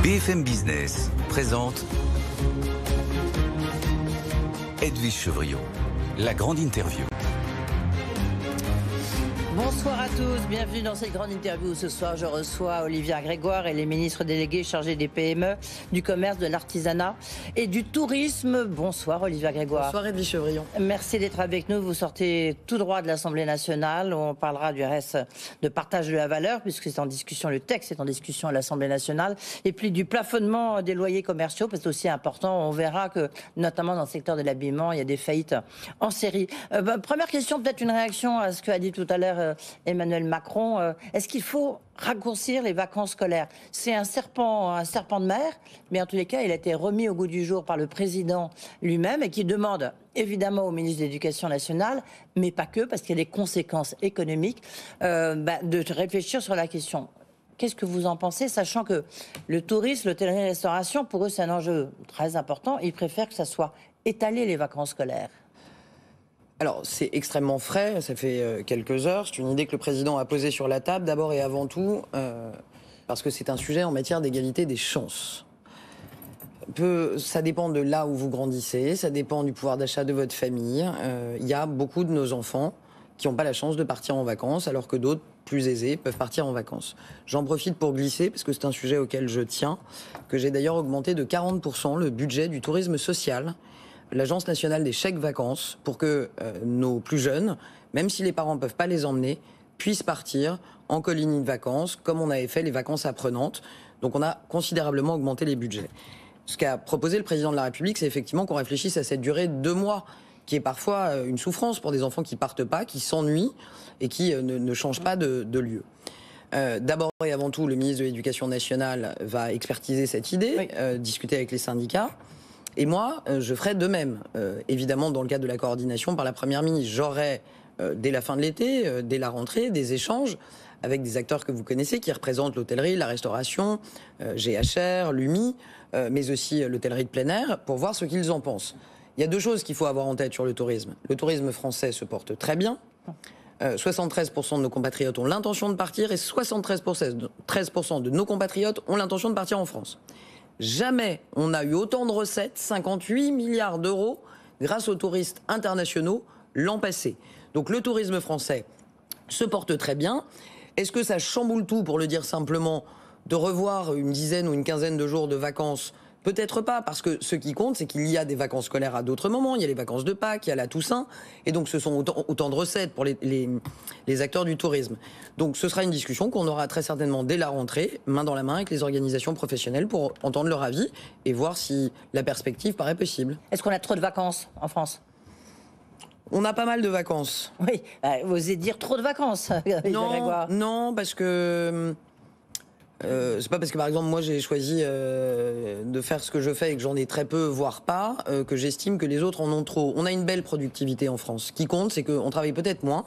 BFM Business présente Edwige Chevrillon, la grande interview. Bonsoir à tous, bienvenue dans cette grande interview. Ce soir, je reçois Olivia Grégoire et les ministres délégués chargés des PME, du commerce, de l'artisanat et du tourisme. Bonsoir Olivia Grégoire. Bonsoir Edwige Chevrillon. Merci d'être avec nous. Vous sortez tout droit de l'Assemblée nationale. On parlera du reste de partage de la valeur, puisque c'est en discussion, le texte est en discussion à l'Assemblée nationale. Et puis du plafonnement des loyers commerciaux, parce que c'est aussi important. On verra que, notamment dans le secteur de l'habillement, il y a des faillites en série. Première question, peut-être une réaction à ce qu'a dit tout à l'heure Emmanuel Macron. Est-ce qu'il faut raccourcir les vacances scolaires? C'est un serpent de mer, mais en tous les cas, il a été remis au goût du jour par le président lui-même et qui demande évidemment au ministre de l'Éducation nationale, mais pas que, parce qu'il y a des conséquences économiques, de réfléchir sur la question. Qu'est-ce que vous en pensez, sachant que le tourisme, l'hôtellerie-restauration, pour eux, c'est un enjeu très important. Ils préfèrent que ça soit étalé, les vacances scolaires. Alors, c'est extrêmement frais, ça fait quelques heures. C'est une idée que le président a posée sur la table, d'abord et avant tout, parce que c'est un sujet en matière d'égalité des chances. Ça dépend de là où vous grandissez, ça dépend du pouvoir d'achat de votre famille. Il y a beaucoup de nos enfants qui n'ont pas la chance de partir en vacances, alors que d'autres, plus aisés, peuvent partir en vacances. J'en profite pour glisser, parce que c'est un sujet auquel je tiens, que j'ai d'ailleurs augmenté de 40% le budget du tourisme social, l'Agence nationale des chèques vacances, pour que nos plus jeunes, même si les parents ne peuvent pas les emmener, puissent partir en colonie de vacances, comme on avait fait les vacances apprenantes. Donc on a considérablement augmenté les budgets. Ce qu'a proposé le président de la République, c'est effectivement qu'on réfléchisse à cette durée de 2 mois, qui est parfois une souffrance pour des enfants qui partent pas, qui s'ennuient et qui ne changent pas de lieu. D'abord et avant tout, le ministre de l'Éducation nationale va expertiser cette idée, discuter avec les syndicats. Et moi, je ferai de même. Évidemment, dans le cadre de la coordination par la Première ministre, j'aurai, dès la fin de l'été, dès la rentrée, des échanges avec des acteurs que vous connaissez, qui représentent l'hôtellerie, la restauration, GHR, l'UMI, mais aussi l'hôtellerie de plein air, pour voir ce qu'ils en pensent. Il y a 2 choses qu'il faut avoir en tête sur le tourisme. Le tourisme français se porte très bien. 73% de nos compatriotes ont l'intention de partir et 73% de nos compatriotes ont l'intention de partir en France. Jamais on a eu autant de recettes, 58 milliards d'euros, grâce aux touristes internationaux l'an passé. Donc le tourisme français se porte très bien. Est-ce que ça chamboule tout, pour le dire simplement, de revoir une dizaine ou une quinzaine de jours de vacances? Peut-être pas, parce que ce qui compte, c'est qu'il y a des vacances scolaires à d'autres moments. Il y a les vacances de Pâques, il y a la Toussaint. Et donc ce sont autant de recettes pour les acteurs du tourisme. Donc ce sera une discussion qu'on aura très certainement dès la rentrée, main dans la main avec les organisations professionnelles, pour entendre leur avis et voir si la perspective paraît possible. Est-ce qu'on a trop de vacances en France? On a pas mal de vacances. Oui, vous osez dire trop de vacances. Non, parce que... c'est pas parce que par exemple moi j'ai choisi de faire ce que je fais et que j'en ai très peu, voire pas, que j'estime que les autres en ont trop. On a une belle productivité en France. Ce qui compte, c'est qu'on travaille peut-être moins.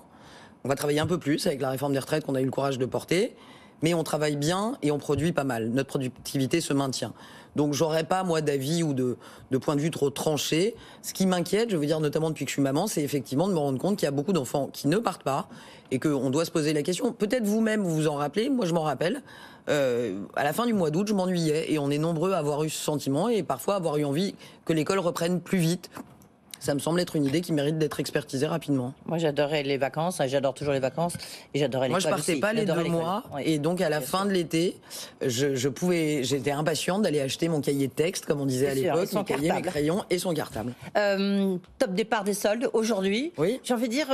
On va travailler un peu plus avec la réforme des retraites qu'on a eu le courage de porter. Mais on travaille bien et on produit pas mal. Notre productivité se maintient. Donc j'aurais pas, moi, d'avis ou de point de vue trop tranché. Ce qui m'inquiète, je veux dire notamment depuis que je suis maman, c'est effectivement de me rendre compte qu'il y a beaucoup d'enfants qui ne partent pas et qu'on doit se poser la question. Peut-être vous-même, vous vous en rappelez, moi je m'en rappelle. À la fin du mois d'août, je m'ennuyais et on est nombreux à avoir eu ce sentiment et parfois avoir eu envie que l'école reprenne plus vite. Ça me semble être une idée qui mérite d'être expertisée rapidement. Moi, j'adorais les vacances. J'adore toujours les vacances. Et j'adorais l'école. Moi, je partais pas les 2 mois. Oui. Et donc, à la fin de l'été, j'étais impatiente d'aller acheter mon cahier de texte, comme on disait à l'époque, mon cahier, mes crayons et son cartable. Top départ des soldes aujourd'hui. Oui. J'ai envie de dire,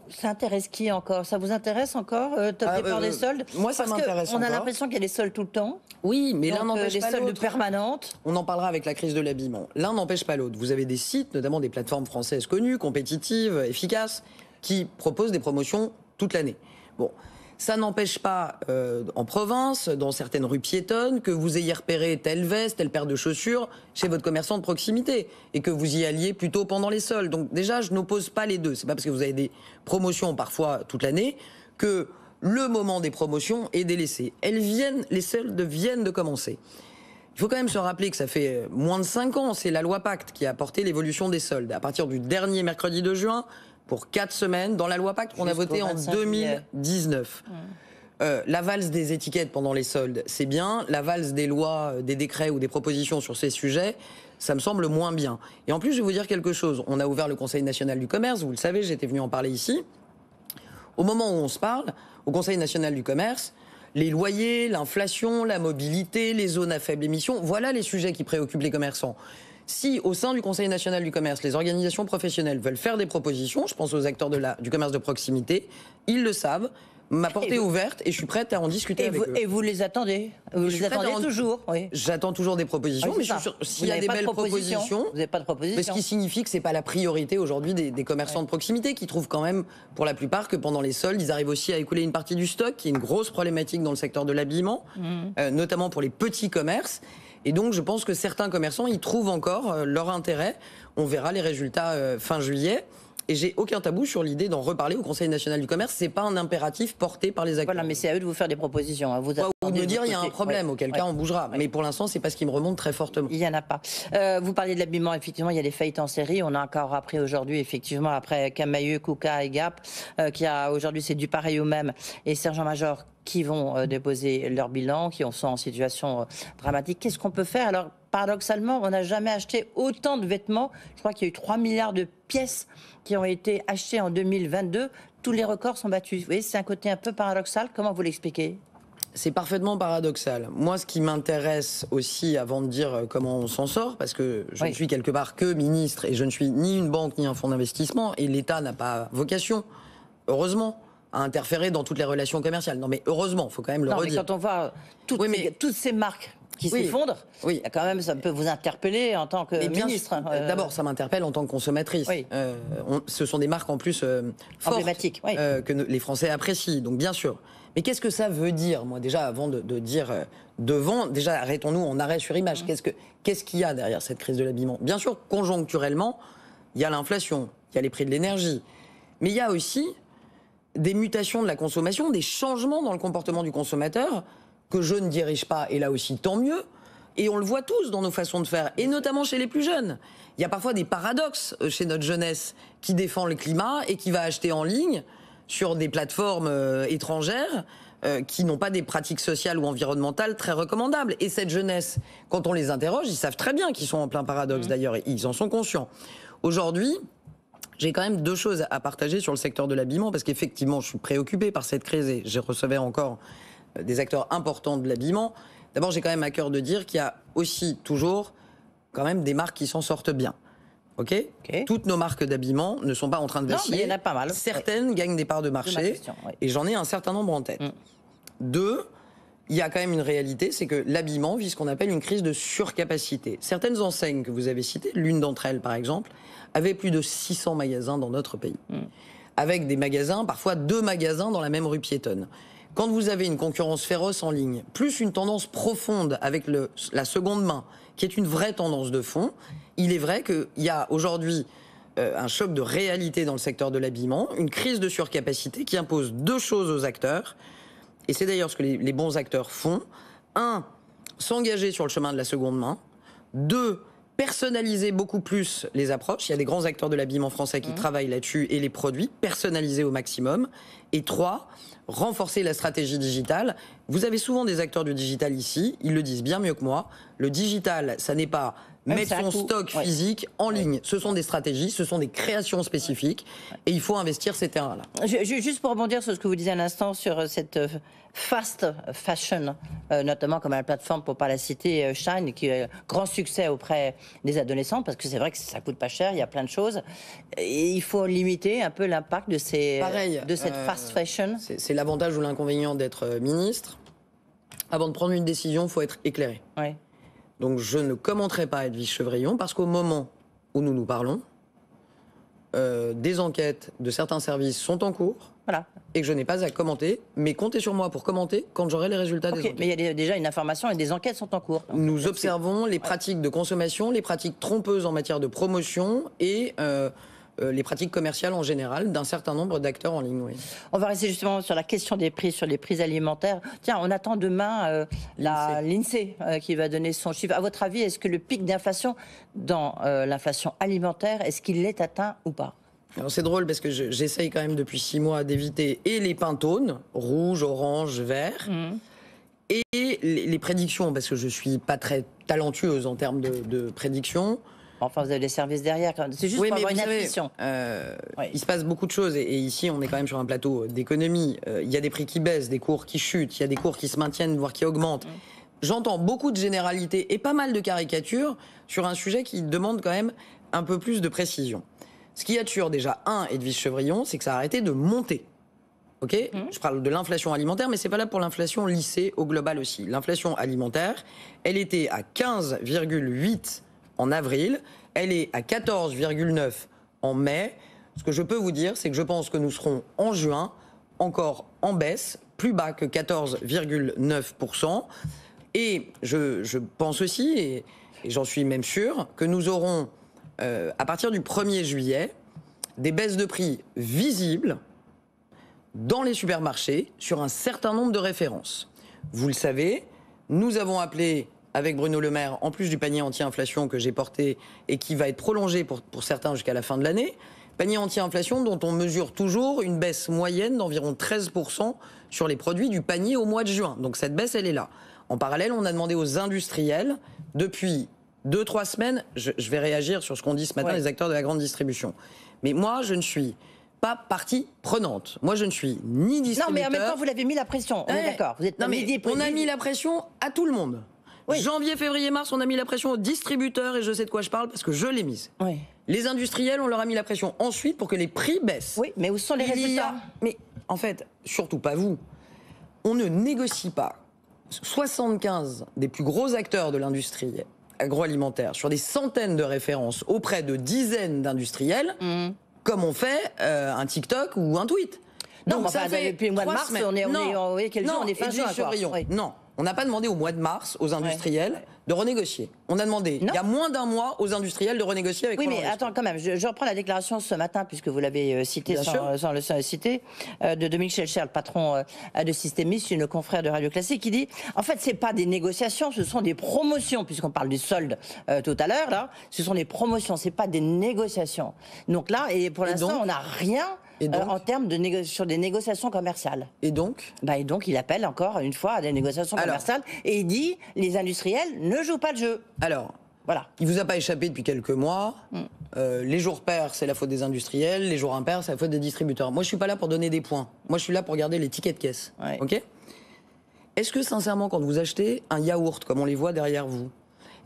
ça intéresse qui encore? Ça vous intéresse encore, top départ des soldes? Moi, ça m'intéresse encore. On a l'impression qu'il y a des soldes tout le temps. Oui, mais l'un n'empêche pas l'autre. Des soldes permanentes. On en parlera avec la crise de l'habillement. L'un n'empêche pas l'autre. Vous avez des sites, notamment des plateformes françaises connues, compétitives, efficaces, qui proposent des promotions toute l'année. Bon, ça n'empêche pas, en province, dans certaines rues piétonnes, que vous ayez repéré telle veste, telle paire de chaussures chez votre commerçant de proximité et que vous y alliez plutôt pendant les soldes. Donc déjà, je n'oppose pas les deux. C'est pas parce que vous avez des promotions parfois toute l'année que le moment des promotions est délaissé. Les soldes viennent de commencer. Il faut quand même se rappeler que ça fait moins de 5 ans, c'est la loi Pacte qui a apporté l'évolution des soldes. À partir du dernier mercredi de juin, pour 4 semaines, dans la loi Pacte qu'on a votée en 2019. La valse des étiquettes pendant les soldes, c'est bien. La valse des lois, des décrets ou des propositions sur ces sujets, ça me semble moins bien. Et en plus, je vais vous dire quelque chose. On a ouvert le Conseil national du commerce, vous le savez, j'étais venu en parler ici. Au moment où on se parle, au Conseil national du commerce, les loyers, l'inflation, la mobilité, les zones à faible émission, voilà les sujets qui préoccupent les commerçants. Si au sein du Conseil national du commerce, les organisations professionnelles veulent faire des propositions, je pense aux acteurs du commerce de proximité, ils le savent. Ma porte est ouverte et je suis prête à en discuter avec eux. Et vous les attendez? Vous les attendez toujours? Oui. J'attends toujours des propositions, mais s'il y a des belles propositions, vous n'avez pas de proposition. Mais ce qui signifie que c'est pas la priorité aujourd'hui des commerçants de proximité qui trouvent quand même, pour la plupart, que pendant les soldes, ils arrivent aussi à écouler une partie du stock, qui est une grosse problématique dans le secteur de l'habillement, notamment pour les petits commerces. Et donc, je pense que certains commerçants y trouvent encore leur intérêt. On verra les résultats fin juillet. Et j'ai aucun tabou sur l'idée d'en reparler au Conseil national du commerce. C'est pas un impératif porté par les acteurs. Voilà, mais c'est à eux de vous faire des propositions. Hein. Vous ou de me dire il y a un problème, auquel cas on bougera. Mais pour l'instant, c'est pas ce qui me remonte très fortement. Il y en a pas. Vous parliez de l'habillement, effectivement, il y a des faillites en série. On a encore appris aujourd'hui, effectivement, après Camaïeu, Kuka et Gap, qu'il y a aujourd'hui, c'est du pareil au même. Et Sergent-Major qui vont déposer leur bilan, qui sont en situation dramatique. Qu'est-ce qu'on peut faire? Alors, paradoxalement, on n'a jamais acheté autant de vêtements. Je crois qu'il y a eu 3 milliards de pièces qui ont été achetées en 2022. Tous les records sont battus. Vous voyez, c'est un côté un peu paradoxal. Comment vous l'expliquez? C'est parfaitement paradoxal. Moi, ce qui m'intéresse aussi, avant de dire comment on s'en sort, parce que je ne suis quelque part que ministre et je ne suis ni une banque ni un fonds d'investissement, et l'État n'a pas vocation, heureusement, à interférer dans toutes les relations commerciales. Non, mais heureusement, il faut quand même le redire. Mais quand on voit toutes ces marques qui s'effondrent, quand même, ça peut vous interpeller en tant que ministre. D'abord, ça m'interpelle en tant que consommatrice. Ce sont des marques en plus fortes, emblématiques, que les Français apprécient, donc bien sûr. Mais qu'est-ce que ça veut dire, moi, déjà, avant de dire devant, déjà, arrêtons-nous en arrêt sur image. Qu'est-ce qu'il y a derrière cette crise de l'habillement? Bien sûr, conjoncturellement, il y a l'inflation, il y a les prix de l'énergie, mais il y a aussi des mutations de la consommation, des changements dans le comportement du consommateur que je ne dirige pas, et là aussi tant mieux, et on le voit tous dans nos façons de faire, et notamment chez les plus jeunes. Il y a parfois des paradoxes chez notre jeunesse qui défend le climat et qui va acheter en ligne sur des plateformes étrangères qui n'ont pas des pratiques sociales ou environnementales très recommandables. Et cette jeunesse, quand on les interroge, ils savent très bien qu'ils sont en plein paradoxe d'ailleurs, et ils en sont conscients. Aujourd'hui, j'ai quand même deux choses à partager sur le secteur de l'habillement, parce qu'effectivement, je suis préoccupé par cette crise et je recevais encore des acteurs importants de l'habillement. D'abord, j'ai quand même à cœur de dire qu'il y a aussi toujours quand même des marques qui s'en sortent bien. Okay. Toutes nos marques d'habillement ne sont pas en train de vaciller. Non, mais il y en a pas mal. Certaines gagnent des parts de marché, et j'en ai un certain nombre en tête. Deux, il y a quand même une réalité, c'est que l'habillement vit ce qu'on appelle une crise de surcapacité. Certaines enseignes que vous avez citées, l'une d'entre elles par exemple, avait plus de 600 magasins dans notre pays. Avec des magasins, parfois 2 magasins dans la même rue piétonne. Quand vous avez une concurrence féroce en ligne, plus une tendance profonde avec la seconde main, qui est une vraie tendance de fond, il est vrai qu'il y a aujourd'hui un choc de réalité dans le secteur de l'habillement, une crise de surcapacité qui impose deux choses aux acteurs, et c'est d'ailleurs ce que les bons acteurs font. 1, s'engager sur le chemin de la seconde main. 2, personnaliser beaucoup plus les approches. Il y a des grands acteurs de l'habillement français qui travaillent là-dessus, et les produits, personnaliser au maximum. Et 3, renforcer la stratégie digitale. Vous avez souvent des acteurs du digital ici, ils le disent bien mieux que moi. Le digital, ça n'est pas mettre son stock physique en ligne. Ce sont des stratégies, ce sont des créations spécifiques, et il faut investir ces terrains-là. Juste pour rebondir sur ce que vous disiez à l'instant sur cette fast fashion, notamment comme la plateforme, pour ne pas la citer, Shine, qui a grand succès auprès des adolescents, parce que c'est vrai que ça coûte pas cher, il y a plein de choses. Et il faut limiter un peu l'impact de cette fast fashion. C'est l'avantage ou l'inconvénient d'être ministre. Avant de prendre une décision, il faut être éclairé. Donc je ne commenterai pas Edwige Chevrillon, parce qu'au moment où nous nous parlons, des enquêtes de certains services sont en cours, et que je n'ai pas à commenter, mais comptez sur moi pour commenter quand j'aurai les résultats des enquêtes. Mais il y a déjà une information et des enquêtes sont en cours. Nous observons les pratiques de consommation, les pratiques trompeuses en matière de promotion et les pratiques commerciales en général d'un certain nombre d'acteurs en ligne. On va rester justement sur la question des prix, sur les prix alimentaires. Tiens, on attend demain l'INSEE qui va donner son chiffre. À votre avis, est-ce que le pic d'inflation dans l'inflation alimentaire, est-ce qu'il est atteint ou pas? Alors c'est drôle parce que j'essaye quand même depuis 6 mois d'éviter et les pantônes, rouge, orange, vert, et les prédictions, parce que je suis pas très talentueuse en termes de prédictions. Enfin, vous avez des services derrière. C'est juste pour avoir une intuition. Il se passe beaucoup de choses. Et ici, on est quand même sur un plateau d'économie. Il y a des prix qui baissent, des cours qui chutent, il y a des cours qui se maintiennent, voire qui augmentent. J'entends beaucoup de généralités et pas mal de caricatures sur un sujet qui demande quand même un peu plus de précision. Ce qu'il y a de sûr, déjà, Edwige Chevrillon, c'est que ça a arrêté de monter. Ok, je parle de l'inflation alimentaire, mais c'est pas là pour l'inflation lissée au global aussi. L'inflation alimentaire, elle était à 15,8 en avril, elle est à 14,9 en mai. Ce que je peux vous dire, c'est que je pense que nous serons en juin encore en baisse, plus bas que 14,9%. Et je pense aussi, et j'en suis même sûr, que nous aurons, à partir du 1er juillet, des baisses de prix visibles dans les supermarchés sur un certain nombre de références. Vous le savez, nous avons appelé avec Bruno Le Maire, en plus du panier anti-inflation que j'ai porté et qui va être prolongé pour certains jusqu'à la fin de l'année, panier anti-inflation dont on mesure toujours une baisse moyenne d'environ 13% sur les produits du panier au mois de juin. Donc cette baisse, elle est là. En parallèle, on a demandé aux industriels, depuis 2-3 semaines, je vais réagir sur ce qu'ont dit ce matin les acteurs de la grande distribution. Mais moi, je ne suis pas partie prenante. Moi, je ne suis ni distributeur... Non, mais en même temps, vous l'avez mis la pression. On est d'accord. Vous êtes non, mais on a mis la pression à tout le monde. Oui. Janvier, février, mars, on a mis la pression aux distributeurs et je sais de quoi je parle parce que je l'ai mise. Oui. Les industriels, on leur a mis la pression ensuite pour que les prix baissent. Oui, mais où sont les résultats ? Mais en fait, surtout pas vous. On ne négocie pas 75 des plus gros acteurs de l'industrie agroalimentaire sur des centaines de références auprès de dizaines d'industriels comme on fait un TikTok ou un tweet. Non, donc, ça fait depuis le mois de mars, on est quel jour ? On est fin juin, oui. Non. On n'a pas demandé au mois de mars aux industriels de renégocier. On a demandé, il y a moins d'un mois, aux industriels de renégocier avec... Oui, mais attends, quand même, je reprends la déclaration ce matin, puisque vous l'avez cité sans le citer, de Dominique Schelcher, le patron de Systémis, une confrère de Radio Classique, qui dit, en fait, c'est pas des négociations, ce sont des promotions, puisqu'on parle du solde tout à l'heure, là, ce sont des promotions, c'est pas des négociations. Donc là, et pour l'instant, on n'a rien... en termes sur des négociations commerciales. Et donc et donc, il appelle encore une fois à des négociations commerciales et il dit les industriels ne jouent pas le jeu. Alors, voilà. Il vous a pas échappé depuis quelques mois. Les jours pairs, c'est la faute des industriels. Les jours impairs, c'est la faute des distributeurs. Moi, je suis pas là pour donner des points. Moi, je suis là pour garder les tickets de caisse. Ok ? Est-ce que, sincèrement, quand vous achetez un yaourt, comme on les voit derrière vous,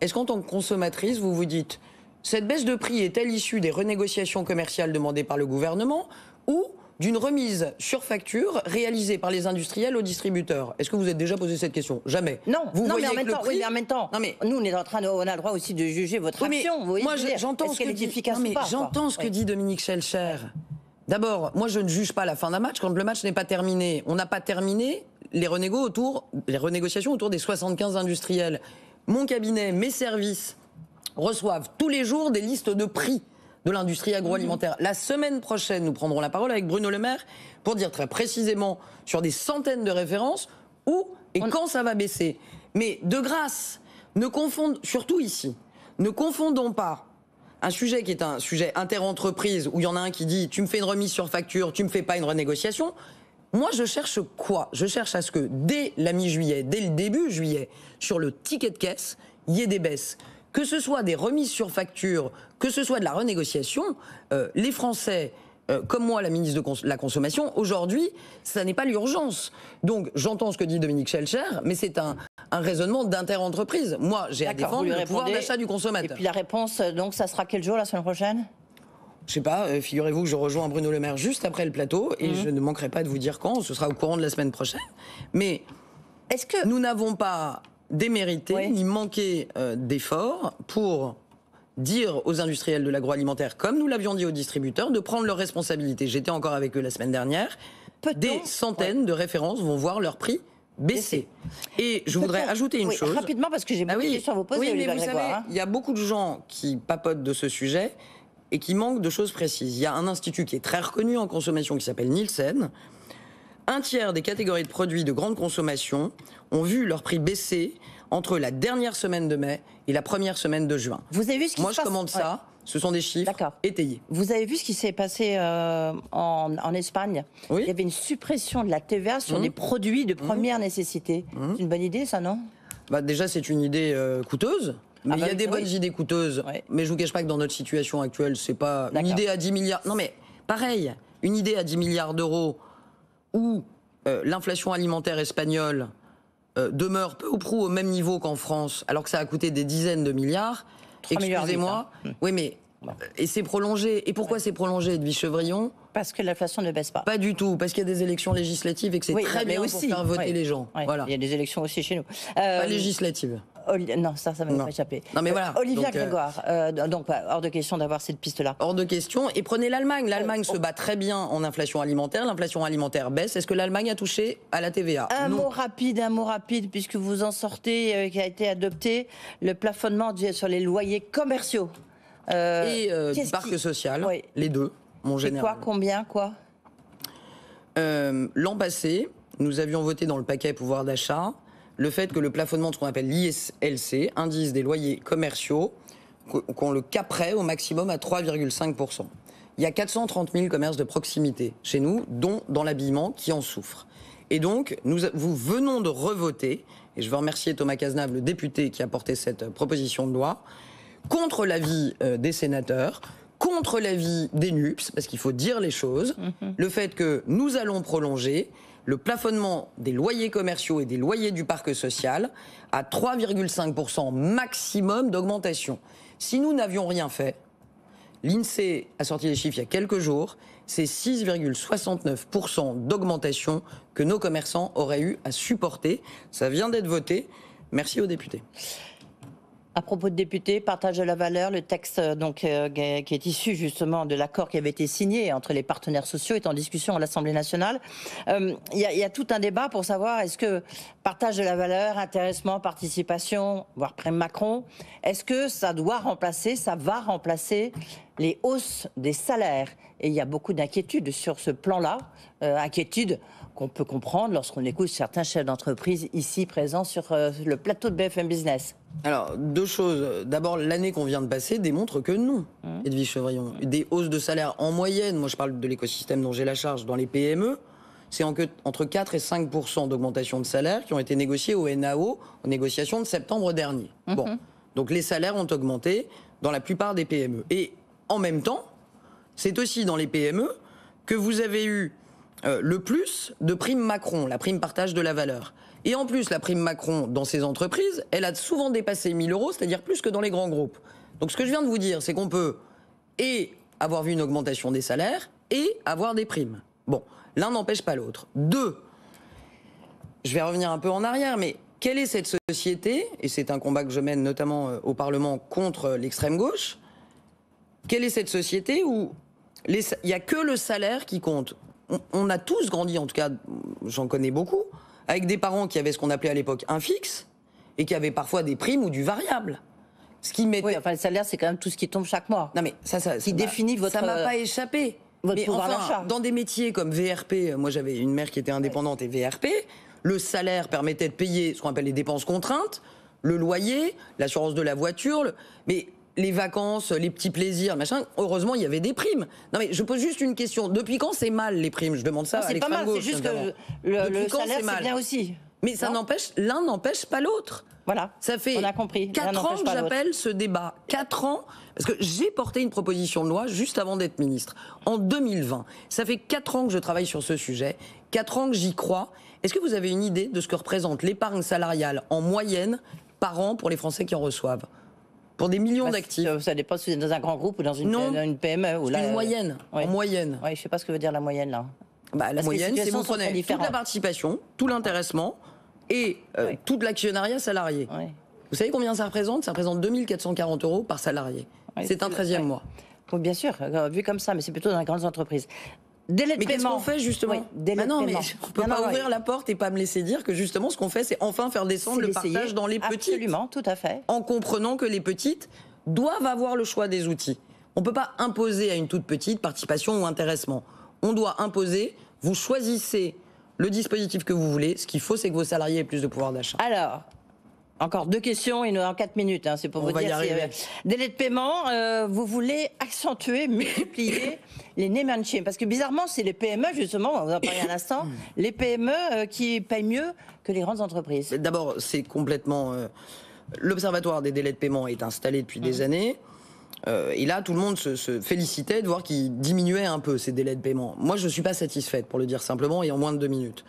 est-ce qu'en tant que consommatrice, vous vous dites cette baisse de prix est-elle issue des renégociations commerciales demandées par le gouvernement ou d'une remise sur facture réalisée par les industriels aux distributeurs? Est-ce que vous êtes déjà posé cette question? Jamais. Non, mais en même temps, nous on a le droit aussi de juger votre action. Vous voyez, moi j'entends ce que dit, j'entends ce que dit Dominique Schelcher. D'abord, moi je ne juge pas la fin d'un match quand le match n'est pas terminé. On n'a pas terminé les renégociations autour des 75 industriels. Mon cabinet, mes services reçoivent tous les jours des listes de prix de l'industrie agroalimentaire. La semaine prochaine, nous prendrons la parole avec Bruno Le Maire pour dire très précisément sur des centaines de références où et quand ça va baisser. Mais de grâce, surtout ici, ne confondons pas un sujet qui est un sujet interentreprise où il y en a un qui dit tu me fais une remise sur facture, tu me fais pas une renégociation. Moi, je cherche quoi? Je cherche à ce que dès la mi-juillet, dès le début juillet, sur le ticket de caisse, il y ait des baisses. Que ce soit des remises sur facture, que ce soit de la renégociation, les Français, comme moi, la ministre de la Consommation, aujourd'hui, ça n'est pas l'urgence. Donc, j'entends ce que dit Dominique Schelcher, mais c'est un raisonnement d'interentreprise. Moi, j'ai à défendre le pouvoir d'achat du consommateur. Et puis la réponse, donc, ça sera quel jour la semaine prochaine? Je sais pas, figurez-vous que je rejoins Bruno Le Maire juste après le plateau, et je ne manquerai pas de vous dire quand, ce sera au courant de la semaine prochaine. Mais est-ce que nous n'avons pas démérité ni manqué d'efforts pour dire aux industriels de l'agroalimentaire, comme nous l'avions dit aux distributeurs, de prendre leurs responsabilités. J'étais encore avec eux la semaine dernière. Des centaines de références vont voir leur prix baisser. Et je voudrais ajouter une chose. Rapidement, parce que j'ai beaucoup de questions à vous poser. Oui, mais vous savez, il y a beaucoup de gens qui papotent de ce sujet et qui manquent de choses précises. Il y a un institut qui est très reconnu en consommation qui s'appelle Nielsen. Un tiers des catégories de produits de grande consommation ont vu leur prix baisser entre la dernière semaine de mai et la première semaine de juin. Vous avez vu ce qui Moi, se je passe commande ça. Ce sont des chiffres étayés. Vous avez vu ce qui s'est passé en Espagne? Oui. Il y avait une suppression de la TVA sur des produits de première nécessité. C'est une bonne idée, ça, non? Bah, déjà, c'est une idée coûteuse. Mais il y a des bonnes idées coûteuses. Ouais. Mais je vous cache pas que dans notre situation actuelle, c'est pas une idée à 10 milliards. Non, mais pareil, une idée à 10 milliards d'euros où l'inflation alimentaire espagnole demeure peu ou prou au même niveau qu'en France, alors que ça a coûté des dizaines de milliards. Excusez-moi. Oui, mais. Et c'est prolongé. Et pourquoi c'est prolongé, Edwige Chevrillon? Parce que l'inflation ne baisse pas. Pas du tout. Parce qu'il y a des élections législatives et que c'est très bien aussi pour faire voter les gens. Voilà. Il y a des élections aussi chez nous. Pas législatives. Non, ça m'a pas échappé. Non, mais voilà. Olivia Grégoire, donc hors de question d'avoir cette piste-là. Hors de question. Et prenez l'Allemagne. L'Allemagne se bat très bien en inflation alimentaire. L'inflation alimentaire baisse. Est-ce que l'Allemagne a touché à la TVA? Un mot rapide, puisque vous en sortez, qui a été adopté, le plafonnement sur les loyers commerciaux. Du parc social, les deux, mon général. Combien L'an passé, nous avions voté dans le paquet pouvoir d'achat le fait que le plafonnement de ce qu'on appelle l'ISLC, indice des loyers commerciaux, qu'on le caperait au maximum à 3,5%. Il y a 430 000 commerces de proximité chez nous, dont dans l'habillement, qui en souffrent. Et donc, nous venons de revoter, et je veux remercier Thomas Cazenave, le député qui a porté cette proposition de loi, contre l'avis des sénateurs, contre l'avis des NUPS, parce qu'il faut dire les choses, le fait que nous allons prolonger le plafonnement des loyers commerciaux et des loyers du parc social à 3,5% maximum d'augmentation. Si nous n'avions rien fait, l'INSEE a sorti les chiffres il y a quelques jours, c'est 6,69% d'augmentation que nos commerçants auraient eu à supporter. Ça vient d'être voté. Merci aux députés. À propos de députés, partage de la valeur, le texte qui est issu justement de l'accord qui avait été signé entre les partenaires sociaux est en discussion à l'Assemblée nationale. Il y a tout un débat pour savoir est-ce que partage de la valeur, intéressement, participation, voire prime Macron, est-ce que ça va remplacer les hausses des salaires? Et il y a beaucoup d'inquiétudes sur ce plan-là, inquiétudes qu'on peut comprendre lorsqu'on écoute certains chefs d'entreprise ici présents sur le plateau de BFM Business. Alors, deux choses. D'abord, l'année qu'on vient de passer démontre que non, Edwige Chevrillon. Des hausses de salaire en moyenne, moi je parle de l'écosystème dont j'ai la charge, dans les PME, c'est entre 4 et 5% d'augmentation de salaire qui ont été négociés au NAO, aux négociations de septembre dernier. Bon, donc les salaires ont augmenté dans la plupart des PME. Et en même temps, c'est aussi dans les PME que vous avez eu le plus de primes Macron, la prime partage de la valeur. Et en plus, la prime Macron, dans ces entreprises, elle a souvent dépassé 1 000 €, c'est-à-dire plus que dans les grands groupes. Donc ce que je viens de vous dire, c'est qu'on peut avoir vu une augmentation des salaires et avoir des primes. Bon, l'un n'empêche pas l'autre. Deux, je vais revenir un peu en arrière, mais quelle est cette société, et c'est un combat que je mène notamment au Parlement contre l'extrême gauche, quelle est cette société où il n'y a que le salaire qui compte? On a tous grandi, en tout cas, j'en connais beaucoup, avec des parents qui avaient ce qu'on appelait à l'époque un fixe et qui avaient parfois des primes ou du variable. Ce qui mettait... Oui, enfin le salaire, c'est quand même tout ce qui tombe chaque mois. Non mais ça qui définit votre... Ça m'a pas échappé. Votre pouvoir d'achat. Dans des métiers comme VRP, moi j'avais une mère qui était indépendante et VRP, le salaire permettait de payer ce qu'on appelle les dépenses contraintes, le loyer, l'assurance de la voiture, mais les vacances, les petits plaisirs, machin. Heureusement, il y avait des primes. Non mais je pose juste une question. Depuis quand c'est mal les primes? Je demande ça à l'extrême gauche. C'est juste que le salaire c'est bien aussi. Mais ça n'empêche, l'un n'empêche pas l'autre. Voilà. Ça fait on a compris. 4 ans que j'appelle ce débat. 4 ans, parce que j'ai porté une proposition de loi juste avant d'être ministre, en 2020. Ça fait 4 ans que je travaille sur ce sujet, 4 ans que j'y crois. Est-ce que vous avez une idée de ce que représente l'épargne salariale en moyenne par an pour les Français qui en reçoivent? Pour des millions d'actifs. Ça dépend si vous êtes dans un grand groupe ou dans une PME. Ou une moyenne. En moyenne. Oui, je ne sais pas ce que veut dire la moyenne là. La moyenne, c'est vous prenez toute la participation, tout l'intéressement et tout l'actionnariat salarié. Oui. Vous savez combien ça représente? Ça représente 2 440 € par salarié. Oui, c'est un 13e mois. Oui, bien sûr, vu comme ça, mais c'est plutôt dans les grandes entreprises. Délai de mais qu'est-ce qu'on fait justement? Non, mais on ne peut pas ouvrir la porte et pas me laisser dire que justement ce qu'on fait, c'est enfin faire descendre le partage dans les petites. Absolument, tout à fait. En comprenant que les petites doivent avoir le choix des outils. On ne peut pas imposer à une toute petite participation ou intéressement. On doit imposer, vous choisissez le dispositif que vous voulez. Ce qu'il faut, c'est que vos salariés aient plus de pouvoir d'achat. Alors, Encore 2 questions, il nous reste 4 minutes, hein, c'est pour On vous va y dire. arriver. Délai de paiement, vous voulez accentuer, multiplier les Neimanschen. Parce que bizarrement, c'est les PME, justement, on vous en parlait à l'instant, les PME qui payent mieux que les grandes entreprises. D'abord, c'est complètement... L'Observatoire des délais de paiement est installé depuis des années. Et là, tout le monde se félicitait de voir qu'il diminuait un peu ces délais de paiement. Moi, je ne suis pas satisfaite, pour le dire simplement, et en moins de 2 minutes.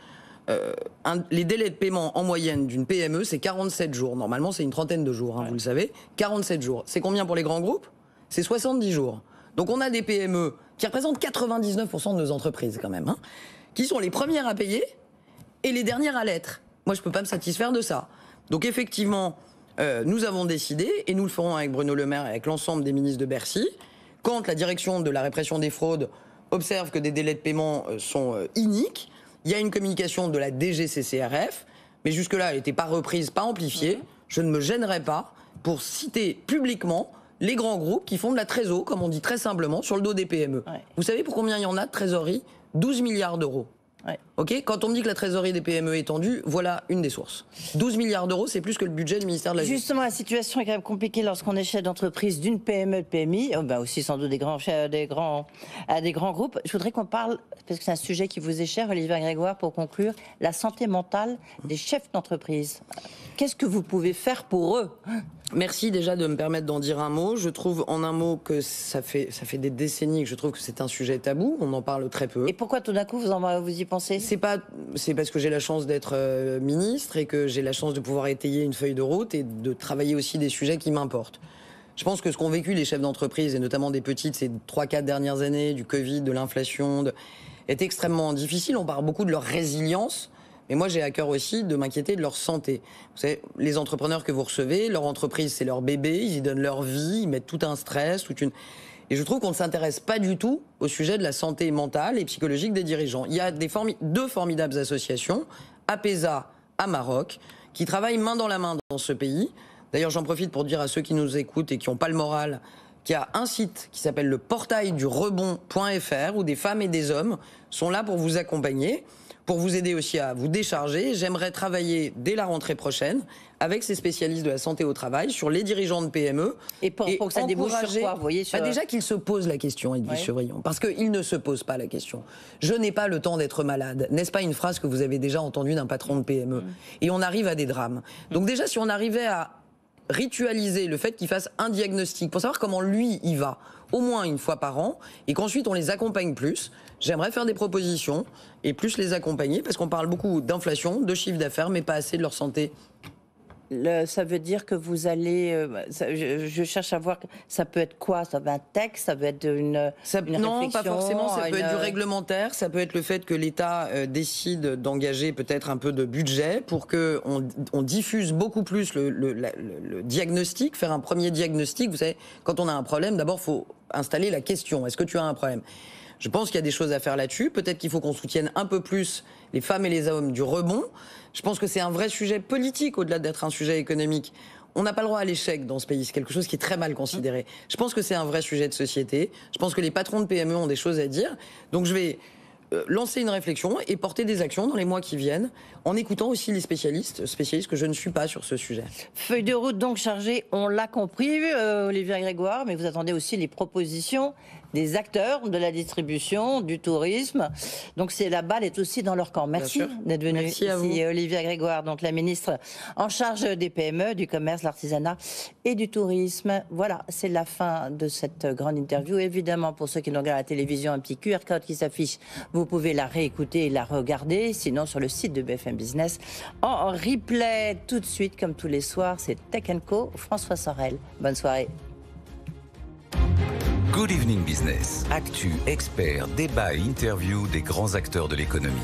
Les délais de paiement en moyenne d'une PME, c'est 47 jours. Normalement, c'est une trentaine de jours, vous le savez. 47 jours. C'est combien pour les grands groupes? C'est 70 jours. Donc on a des PME qui représentent 99% de nos entreprises quand même, qui sont les premières à payer et les dernières à l'être. Moi, je ne peux pas me satisfaire de ça. Donc effectivement, nous avons décidé, et nous le ferons avec Bruno Le Maire et avec l'ensemble des ministres de Bercy, quand la direction de la répression des fraudes observe que des délais de paiement sont iniques, il y a une communication de la DGCCRF, mais jusque-là, elle n'était pas reprise, pas amplifiée. Je ne me gênerai pas pour citer publiquement les grands groupes qui font de la trésor, comme on dit très simplement, sur le dos des PME. Vous savez pour combien il y en a de trésorerie? 12 milliards d'euros. Okay, quand on me dit que la trésorerie des PME est tendue, voilà une des sources. 12 milliards d'euros, c'est plus que le budget du ministère de la Justice. Justement, la situation est quand même compliquée lorsqu'on est chef d'entreprise d'une PME, de PMI, aussi sans doute des grands groupes. Je voudrais qu'on parle, parce que c'est un sujet qui vous est cher, Olivier Grégoire, pour conclure, la santé mentale des chefs d'entreprise. Qu'est-ce que vous pouvez faire pour eux? Merci déjà de me permettre d'en dire un mot. Je trouve en un mot que ça fait des décennies que je trouve que c'est un sujet tabou. On en parle très peu. Et pourquoi tout d'un coup vous y pensez? C'est parce que j'ai la chance d'être ministre et que j'ai la chance de pouvoir étayer une feuille de route et de travailler aussi des sujets qui m'importent. Je pense que ce qu'ont vécu les chefs d'entreprise, et notamment des petites, ces 3-4 dernières années, du Covid, de l'inflation, est extrêmement difficile. On parle beaucoup de leur résilience. Mais moi, j'ai à cœur aussi de m'inquiéter de leur santé. Vous savez, les entrepreneurs que vous recevez, leur entreprise, c'est leur bébé, ils y donnent leur vie, ils mettent tout un stress, Et je trouve qu'on ne s'intéresse pas du tout au sujet de la santé mentale et psychologique des dirigeants. Il y a deux formidables associations, APESA à Maroc, qui travaillent main dans la main dans ce pays. D'ailleurs, j'en profite pour dire à ceux qui nous écoutent et qui n'ont pas le moral qu'il y a un site qui s'appelle le portail du rebond.fr où des femmes et des hommes sont là pour vous accompagner, pour vous aider aussi à vous décharger. J'aimerais travailler dès la rentrée prochaine avec ces spécialistes de la santé au travail sur les dirigeants de PME. Et pour que ça débouche sur quoi, vous voyez, déjà qu'ils se posent la question, Edwige Chevrillon, parce qu'ils ne se posent pas la question. Je n'ai pas le temps d'être malade. N'est-ce pas une phrase que vous avez déjà entendue d'un patron de PME? Et on arrive à des drames. Donc déjà, si on arrivait à ritualiser le fait qu'il fasse un diagnostic pour savoir comment lui y va, au moins une fois par an, et qu'ensuite on les accompagne plus. J'aimerais faire des propositions et plus les accompagner, parce qu'on parle beaucoup d'inflation, de chiffre d'affaires, mais pas assez de leur santé. Ça veut dire que vous allez... je cherche à voir, ça peut être quoi? Ça peut être un texte, ça peut être une réflexion? Non, pas forcément, ça peut être du réglementaire, ça peut être le fait que l'État décide d'engager peut-être un peu de budget pour qu'on diffuse beaucoup plus le diagnostic, faire un premier diagnostic. Vous savez, quand on a un problème, d'abord, il faut installer la question. Est-ce que tu as un problème? Je pense qu'il y a des choses à faire là-dessus. Peut-être qu'il faut qu'on soutienne un peu plus les femmes et les hommes du rebond. Je pense que c'est un vrai sujet politique au-delà d'être un sujet économique. On n'a pas le droit à l'échec dans ce pays. C'est quelque chose qui est très mal considéré. Je pense que c'est un vrai sujet de société. Je pense que les patrons de PME ont des choses à dire. Donc je vais lancer une réflexion et porter des actions dans les mois qui viennent, en écoutant aussi les spécialistes que je ne suis pas sur ce sujet. Feuille de route donc chargée, on l'a compris, Olivier Grégoire, mais vous attendez aussi les propositions des acteurs de la distribution, du tourisme. Donc la balle est aussi dans leur camp. Merci d'être venu. Merci à vous. Olivier Grégoire, donc la ministre en charge des PME, du commerce, l'artisanat et du tourisme. Voilà, c'est la fin de cette grande interview. Évidemment, pour ceux qui nous regardent à la télévision, un petit QR code qui s'affiche. Vous pouvez la réécouter et la regarder. Sinon, sur le site de BFM Business, en replay tout de suite, comme tous les soirs, c'est Tech & Co. François Sorel. Bonne soirée. Good Evening Business. Actu, experts, débat et interview des grands acteurs de l'économie.